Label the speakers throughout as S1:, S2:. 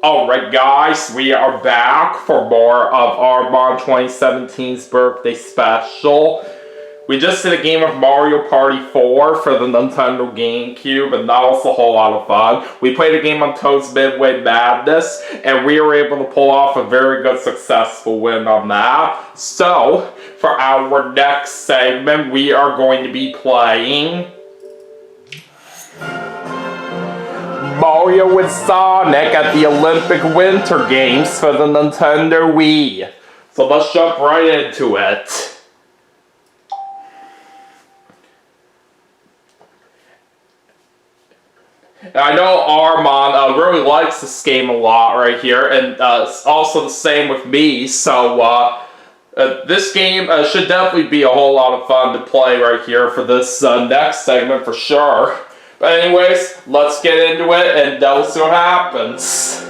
S1: Alright guys, we are back for more of Armon2017's birthday special. We just did a game of Mario Party 4 for the Nintendo GameCube, and that was a whole lot of fun. We played a game on Toad's Midway Madness, and we were able to pull off a very good successful win on that. So, for our next segment, we are going to be playing Mario and Sonic at the Olympic Winter Games for the Nintendo Wii. So let's jump right into it. And I know Armon really likes this game a lot right here, and it's also the same with me, so this game should definitely be a whole lot of fun to play right here for this next segment for sure. But anyways, let's get into it and we'll see what happens.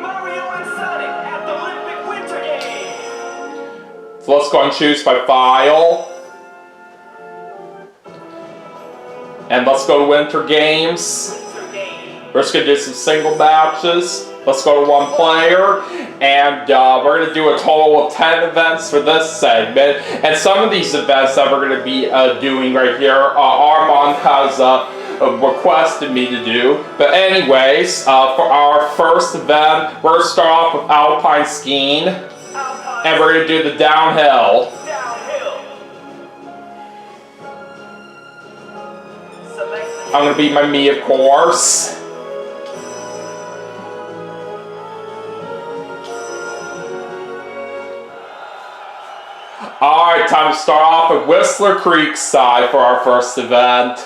S2: Mario and Sonic at the Olympic Winter Games.
S1: So let's go and choose by file. And let's go to Winter Games. We're just going to do some single matches. Let's go to one player, and we're going to do a total of 10 events for this segment. And some of these events that we're going to be doing right here, Armon has requested me to do. But anyways, for our first event, we're going to start off with Alpine Skiing, and we're going to do the downhill. I'm going to beat my Mii, of course. Alright, time to start off at Whistler Creekside for our first event.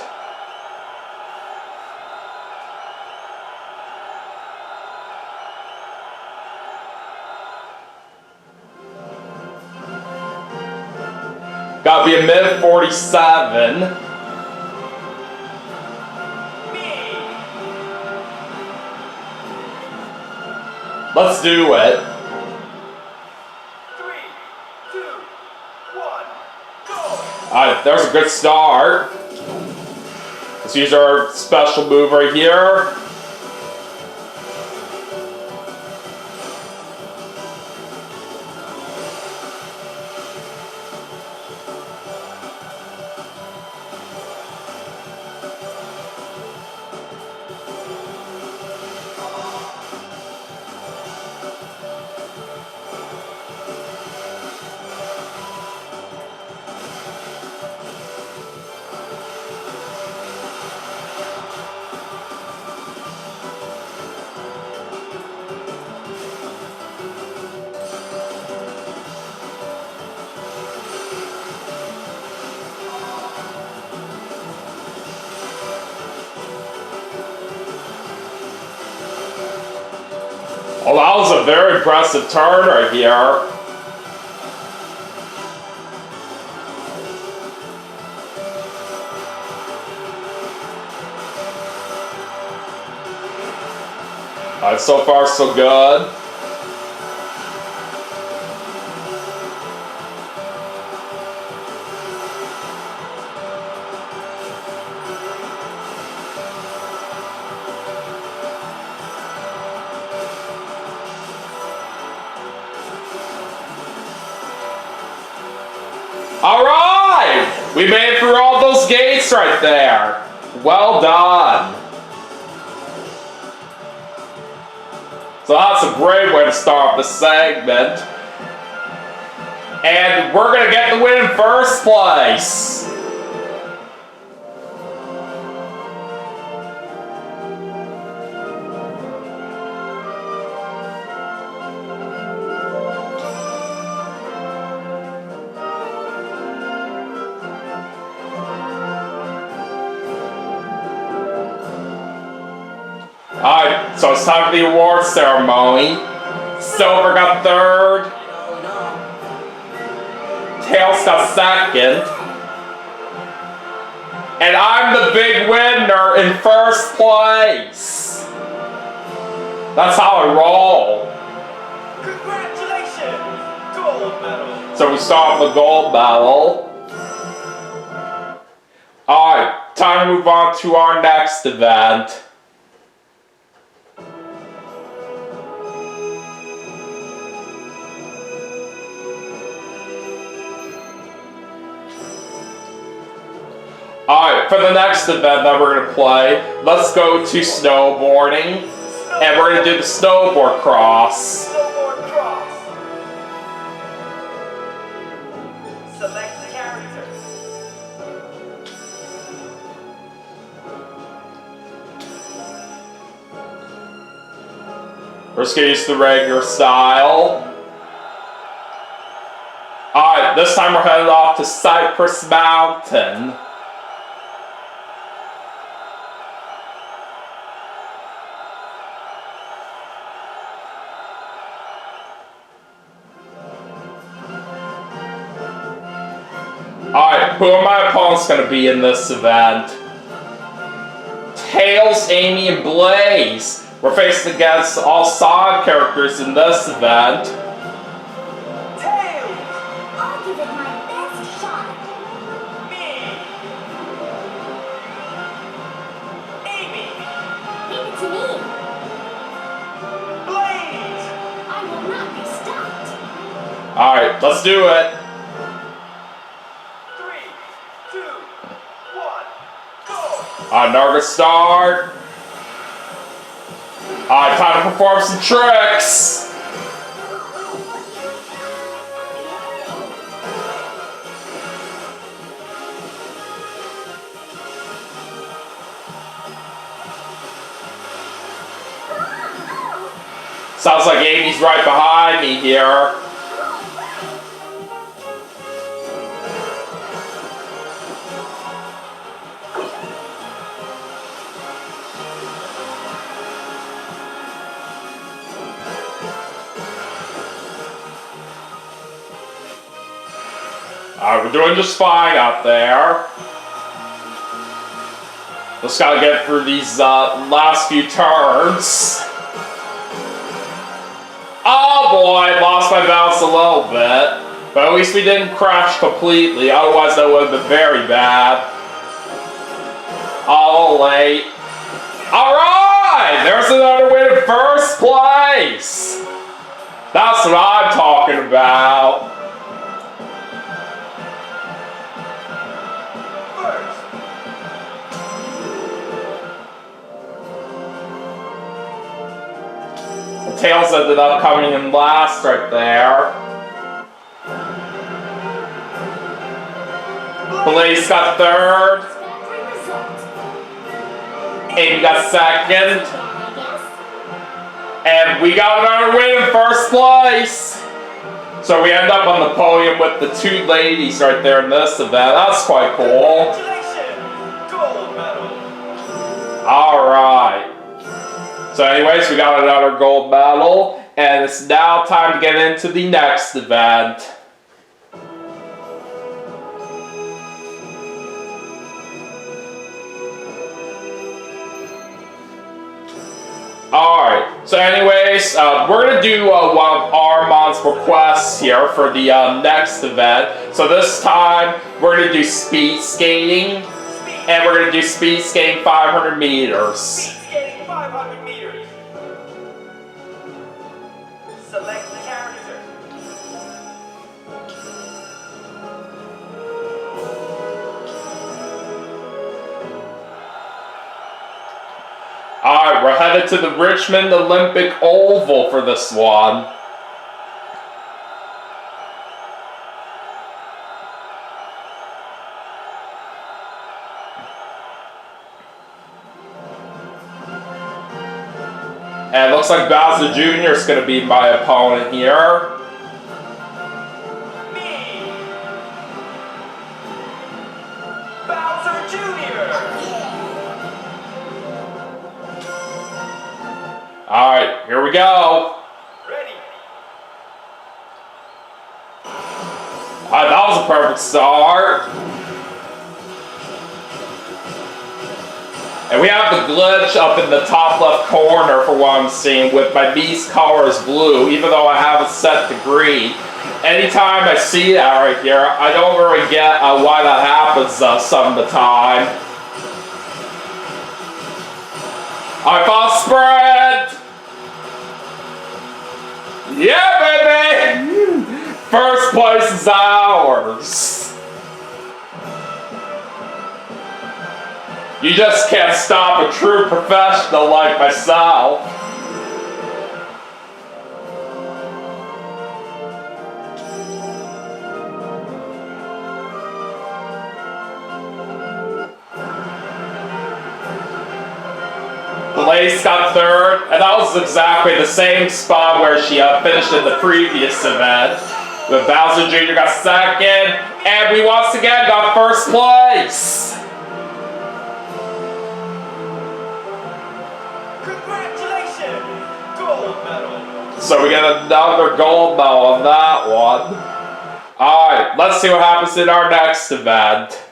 S1: Gotta be a mid 47. Let's do it. Alright, there's a good start. Let's use our special move right here. Oh, that was a very impressive turn right here. Alright, so far so good. Alright! We made it through all those gates right there. Well done. So that's a great way to start this segment. And we're going to get the win in first place. Alright, so it's time for the award ceremony. Silver got third. Tails got second. And I'm the big winner in first place. That's how I roll.
S2: Congratulations! Gold medal!
S1: So we start with the gold medal. time to move on to our next event. Alright, for the next event that we're going to play, let's go to snowboarding. And we're going to do the snowboard cross.
S2: Snowboard cross. Select the character.
S1: We're just going to use the regular style. Alright, this time we're headed off to Cypress Mountain. Alright, who are my opponents going to be in this event? Tails, Amy, and Blaze. We're facing against all side characters in this event.
S2: Tails.
S3: I'll give it my best shot.
S2: Me. Amy.
S3: Leave it to me.
S2: Blaze.
S3: I will not be stopped.
S1: Alright, let's do it.
S2: 3, 2, 1, go.
S1: Alright, now we're gonna start. Alright, time to perform some tricks. Sounds like Amy's right behind me here. Alright, we're doing just fine out there. Just gotta get through these last few turns. Oh boy, lost my balance a little bit. But at least we didn't crash completely, otherwise that would have been very bad. All late. Alright! There's another win in first place! That's what I'm talking about.
S2: First.
S1: Tails ended up coming in last right there. Blaze got third.
S3: Factory result.
S1: Amy got second.
S3: I guess.
S1: And we got another win in first place. So we end up on the podium with the two ladies right there in this event. That's quite cool.
S2: Congratulations. Gold medal.
S1: Alright. So anyways, we got another gold medal. And it's now time to get into the next event. Alright, so anyways, we're going to do one of Armon's requests here for the next event. So this time, we're going to do speed skating, and we're going to do speed skating 500 meters.
S2: Speed skating 500 meters. Select the character.
S1: Alright, we're headed to the Richmond Olympic Oval for this one. And it looks like Bowser Jr. is going to be my opponent here.
S2: Me. Bowser Jr.
S1: Alright, here we go.
S2: Ready.
S1: Alright, that was a perfect start. And we have the glitch up in the top left corner for what I'm seeing with my Mii's color is blue, even though I have it set to green. Anytime I see that right here, I don't really get why that happens some of the time. I found sprint! Yeah, baby! First place is ours! You just can't stop a true professional like myself. Blaze got third, and that was exactly the same spot where she finished in the previous event. But Bowser Jr. got second, and we once again got first place.
S2: Congratulations! Gold medal!
S1: So we got another gold medal on that one. Alright, let's see what happens in our next event.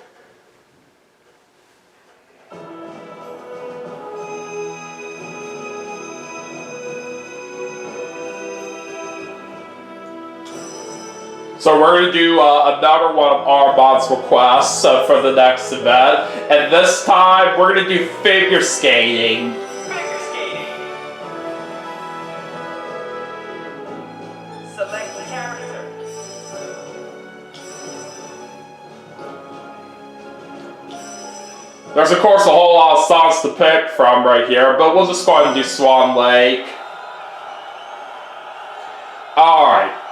S1: So we're going to do another one of Armon's requests for the next event. And this time, we're going to do figure skating.
S2: Figure skating! Select the character.
S1: There's, of course, a whole lot of songs to pick from right here, but we'll just go ahead and do Swan Lake. Alright.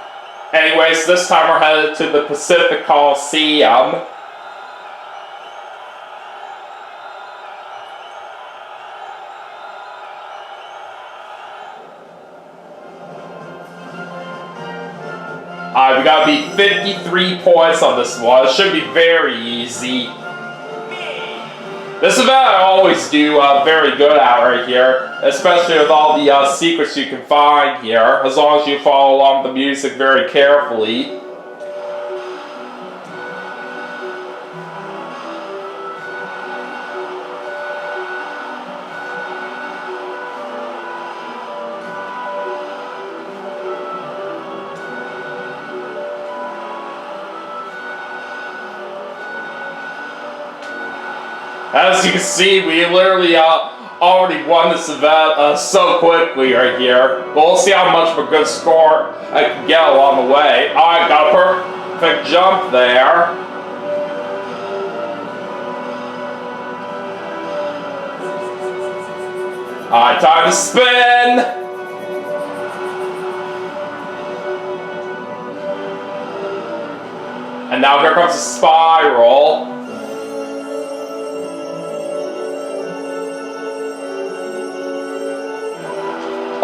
S1: Anyways, this time we're headed to the Pacific Coliseum. We gotta beat 53 points on this one. It should be very easy. This event I always do very good at right here, especially with all the secrets you can find here, as long as you follow along the music very carefully. As you can see, we literally already won this event so quickly right here. But we'll see how much of a good score I can get along the way. I got a perfect jump there. Alright, time to spin! And now here comes a spiral.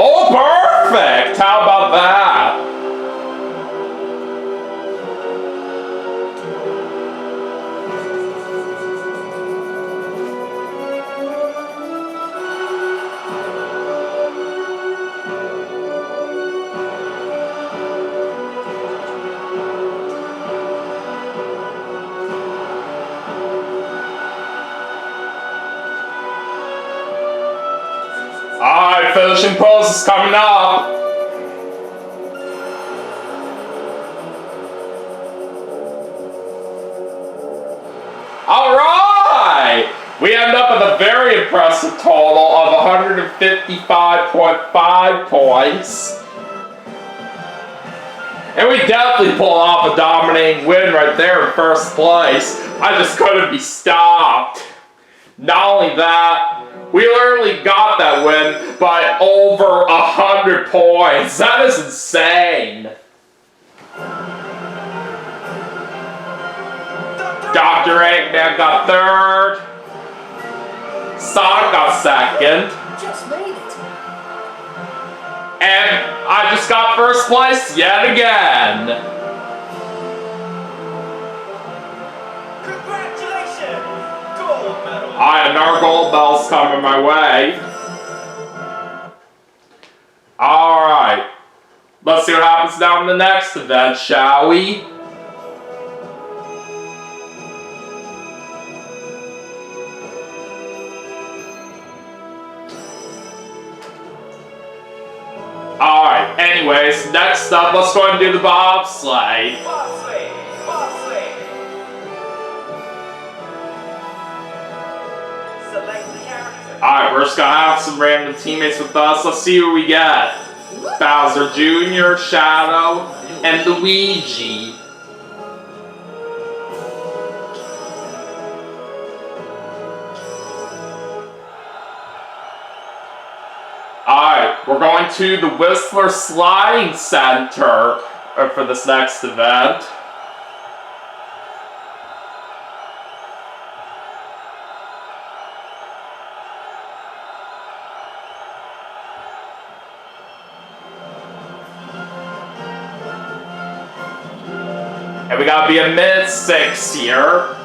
S1: Oh, perfect! How about that? Alright, finishing pose is coming up. Alright! We end up with a very impressive total of 155.5 points. And we definitely pulled off a dominating win right there in first place. I just couldn't be stopped. Not only that, we literally got that win by over 100 points. That is insane. Dr. Eggman got third. Sonic got second.
S3: Just made it.
S1: And I just got first place yet again.
S2: Congratulations! Gold medal!
S1: And our gold medal's coming my way. Alright. Let's see what happens down in the next event, shall we? Alright, anyways, next up, let's go ahead and do the bobsleigh.
S2: Bobsleigh! Bobsleigh! Select the character.
S1: Alright, we're just gonna have some random teammates with us. Let's see who we get. Bowser Jr., Shadow, and Luigi. Alright, we're going to the Whistler Sliding Center for this next event. And we gotta be a minute 6 here.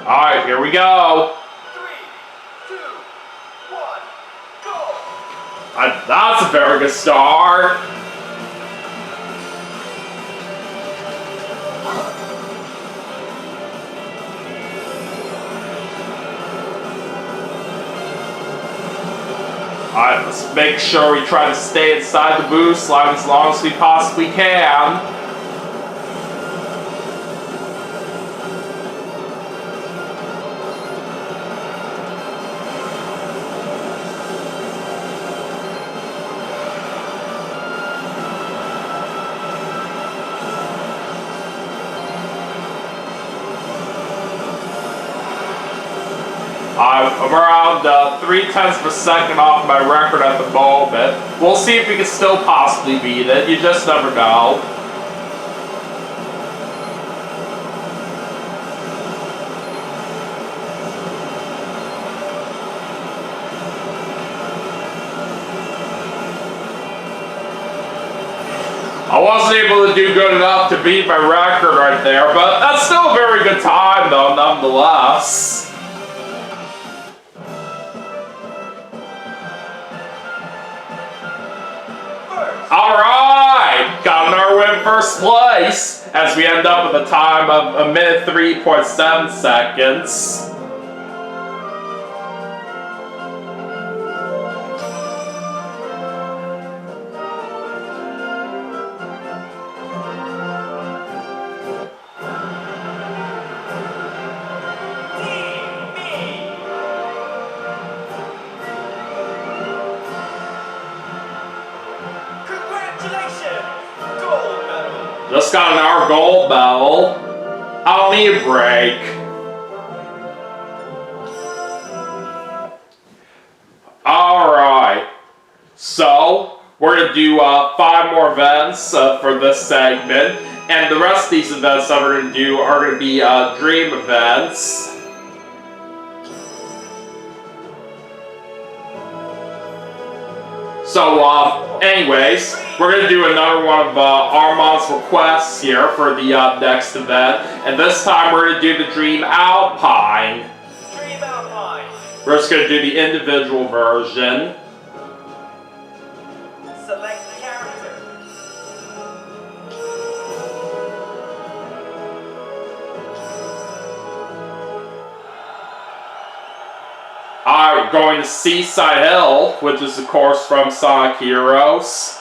S1: Alright, here we go.
S2: 3, 2, 1, go!
S1: That's a very good start. Alright, let's make sure we try to stay inside the boost line as long as we possibly can. I'm around 0.3 of a second off my record at the moment. We'll see if we can still possibly beat it. You just never know. I wasn't able to do good enough to beat my record right there, but that's still a very good time though, nonetheless. Alright! Got another win first place as we end up with a time of 1:03.7 seconds. Just got an hour gold medal. I don't need a break. Alright. So, we're going to do 5 more events for this segment. And the rest of these events that we're going to do are going to be dream events. So, anyways, we're going to do another one of Armon's requests here for the next event. And this time we're going to do the Dream Alpine.
S2: Dream Alpine.
S1: We're just going to do the individual version.
S2: Select character.
S1: Alright, going to Seaside Hill, which is of course from Sonic Heroes.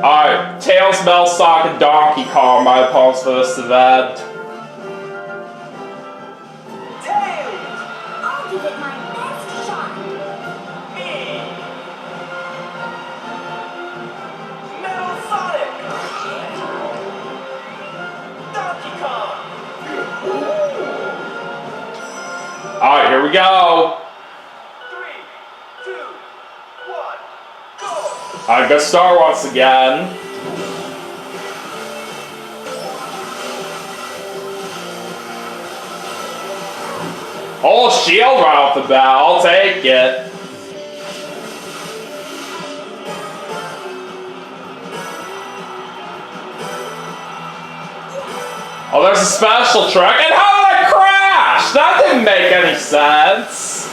S1: Alright, Tails, Metal Sonic, and Donkey Kong, my opponents for this event.
S3: I'll give it my best shot.
S2: Me. Metal Sonic. Donkey Kong.
S1: Alright, here we go.
S2: 3, 2, 1, go!
S1: Alright, good start once again. Oh, shield right off the bat. I'll take it. Oh, there's a special track. And how did I crash? That didn't make any sense.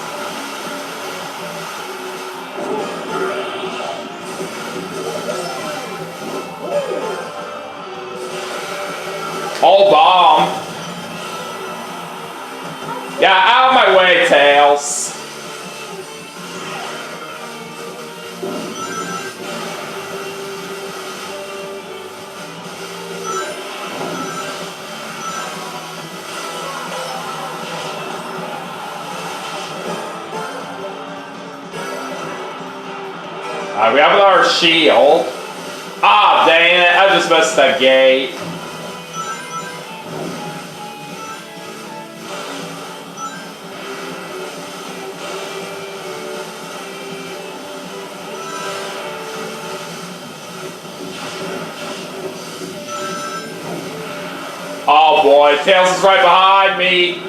S1: Alright, we have another shield. Ah, dang it, I just missed that gate. Oh boy, Tails is right behind me.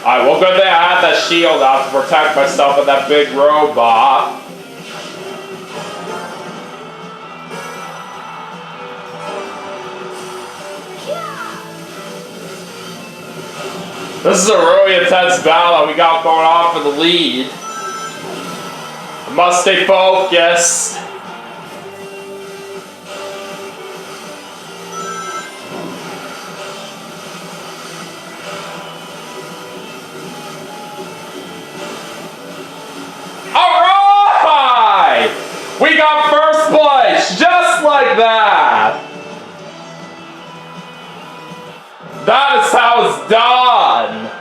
S1: Alright, well good thing I had that shield out to protect myself with that big robot. This is a really intense battle we got going on for the lead. I must stay focused. Alright! We got first place, just like that! That is how it's done!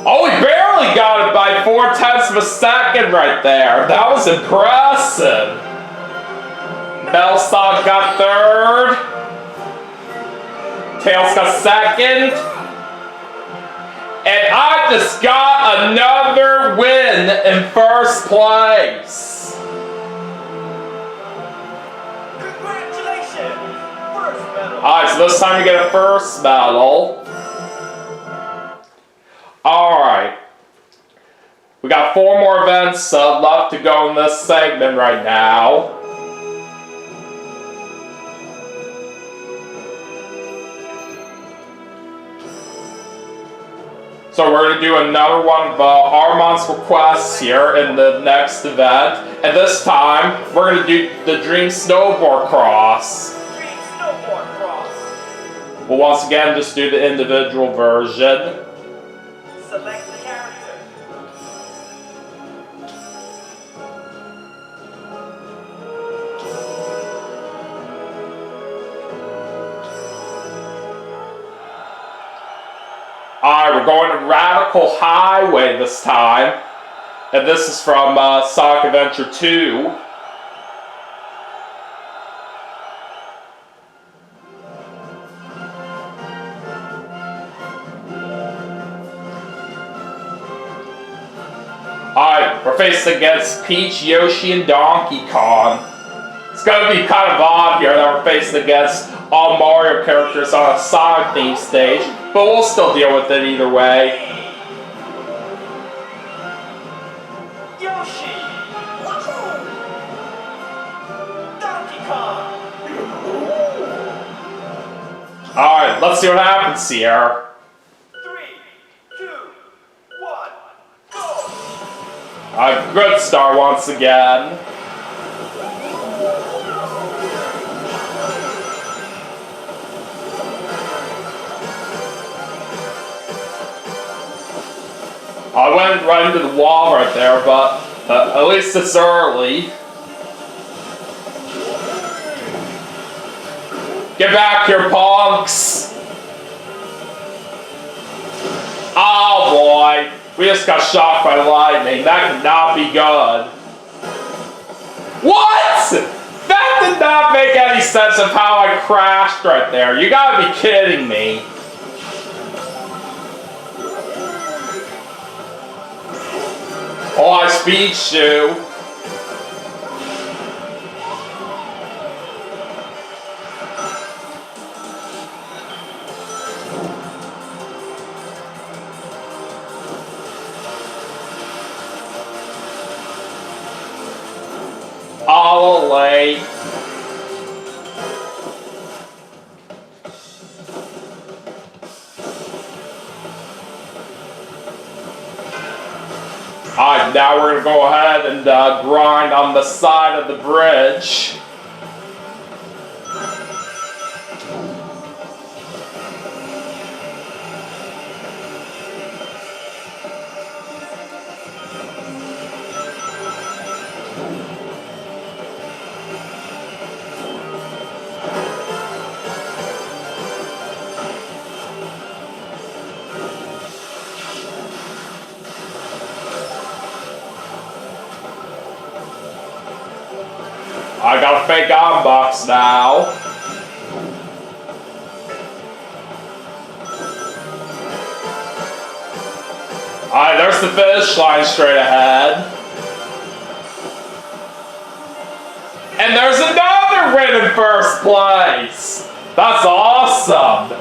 S1: Oh, we barely got it by 4/10 of a second right there. That was impressive. Bellstock got third. Tails got second. And I just got another win in first place.
S2: Congratulations! First medal.
S1: Alright, so this time we get a first medal. Alright. We got 4 more events left to go in this segment right now. So we're going to do another one of Armon's requests here in the next event. And this time, we're going to do the Dream Snowboard Cross.
S2: Dream snowboard cross.
S1: We'll once again just do the individual version.
S2: Select the character.
S1: Alright, we're going to Radical Highway this time. And this is from Sonic Adventure 2. Alright, we're facing against Peach, Yoshi, and Donkey Kong. It's gonna be kind of odd here that we're facing against all Mario characters on a Sonic themed stage, but we'll still deal with it either way.
S2: Yoshi. Donkey Kong.
S1: Alright, let's see what happens here.
S2: 3, 2, 1, go.
S1: A good start once again. I went right into the wall right there, but at least it's early. Get back here, punks! Oh boy, we just got shocked by lightning. That could not be good. What? That did not make any sense of how I crashed right there. You gotta be kidding me. Oh, I speed shoe. All late. Alright, now we're going to go ahead and grind on the side of the bridge. I got a fake unbox now. Alright, there's the finish line straight ahead. And there's another win in first place! That's awesome!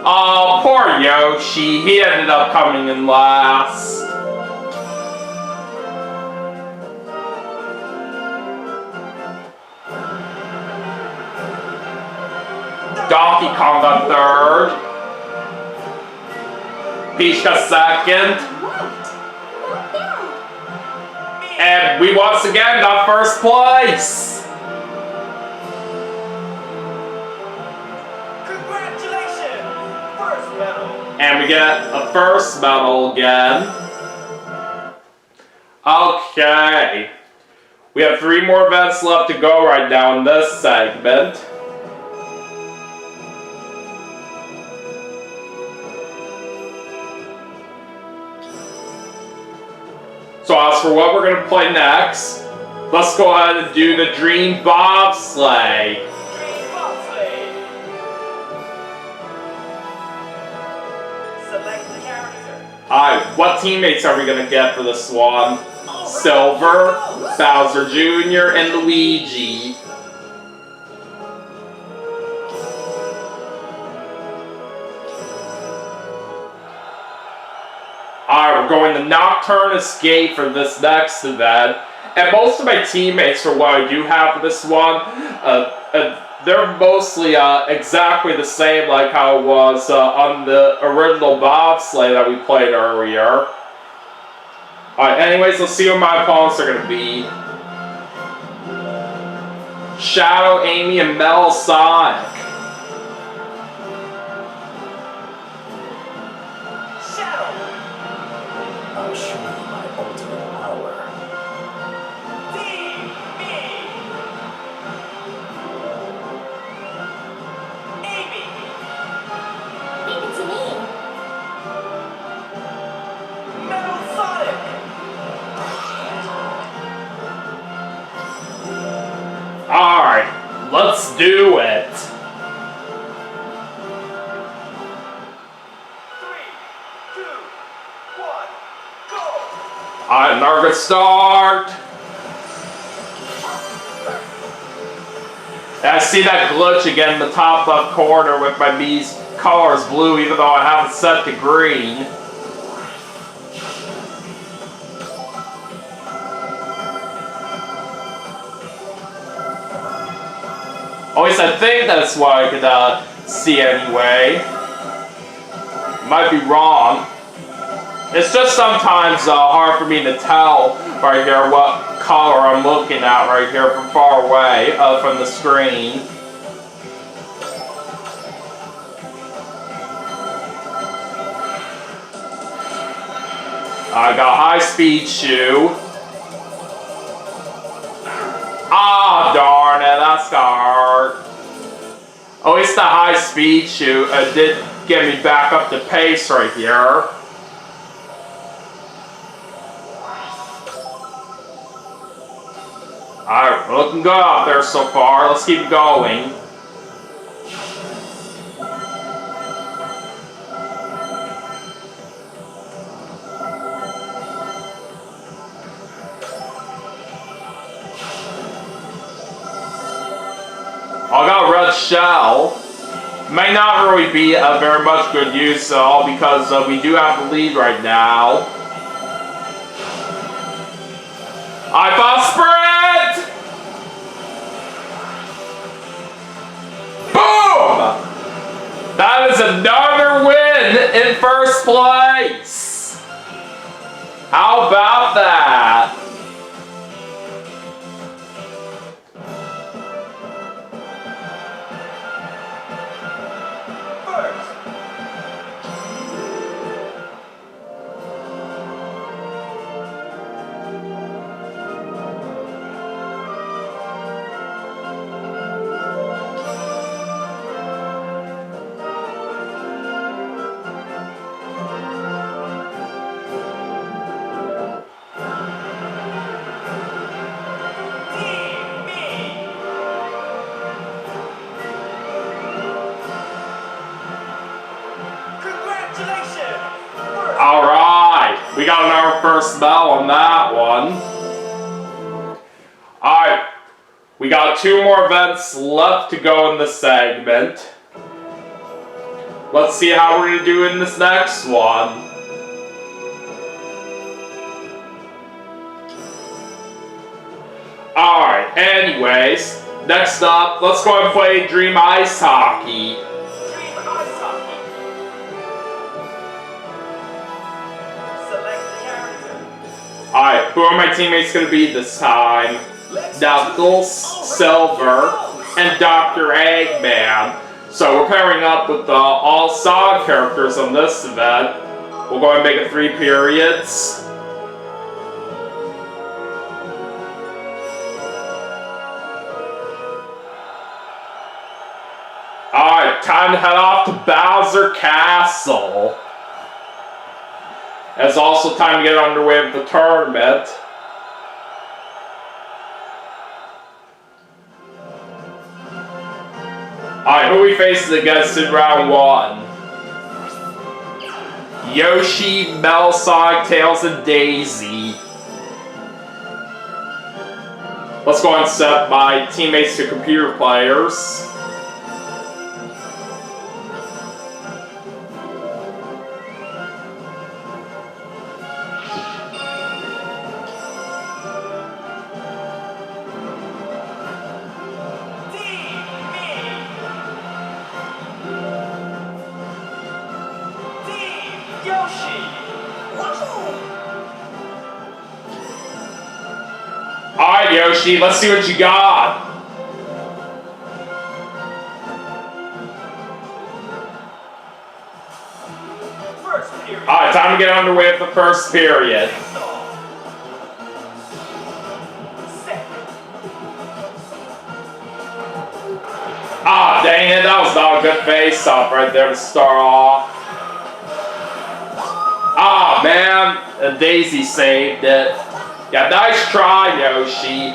S1: Oh, poor Yoshi. He ended up coming in last. Donkey Kong got third. Peach got second. And we once again got first place.
S2: Congratulations! First medal.
S1: And we get a first medal again. Okay. We have 3 more events left to go right now in this segment. So as for what we're going to play next, let's go ahead and do the Dream Bobsleigh.
S2: Dream Bobsleigh. Select the character.
S1: Alright, what teammates are we going to get for this one? Silver, Bowser Jr., and Luigi. Alright, we're going to Nocturne Escape for this next event. And most of my teammates, for what I do have for this one, they're mostly exactly the same like how it was on the original bobsleigh that we played earlier. Alright, anyways, let's see what my opponents are going to be. Shadow, Amy, and Metal Sonic.
S4: I'll show you my ultimate power.
S2: Team me. Amy.
S3: Leave it to me.
S2: Metal Sonic.
S1: Alright, let's do it.
S2: 3, 2, 1, go.
S1: Alright, now good start. And I see that glitch again in the top left corner with my Mii's colors blue, even though I have it set to green. At least I think that's what I could see anyway. Might be wrong. It's just sometimes hard for me to tell right here what color I'm looking at right here from far away from the screen. I got a high-speed shoe. Ah, darn it, that's hard. At least the high-speed shoe did get me back up to pace right here. Alright, we're looking good out there so far. Let's keep going. I got red shell. May not really be very much good use all because we do have the lead right now. I thought sprint! Boom! That is another win in first place. How about that? our first medal on that one. Alright, we got 2 more events left to go in this segment. Let's see how we're going to do in this next one. Alright, anyways, next up, let's go and play Dream Ice Hockey.
S2: Dream Ice Hockey. Select character.
S1: Alright, who are my teammates going to be this time? Knuckles, Silver, and Dr. Eggman. So we're pairing up with the all-star characters on this event. We'll go and make it 3 periods. Alright, time to head off to Bowser Castle. It's also time to get underway with the tournament. Alright, who are we facing against in round 1? Yoshi, Metal Sonic, Tails, and Daisy. Let's go and set my teammates to computer players. Alright, Yoshi, let's see what you got.
S2: First period.
S1: Alright, time to get underway with the first period. Ah, dang it, that was not a good face-off right there to start off. Ah, man, Daisy saved it. Yeah, nice try, Yoshi.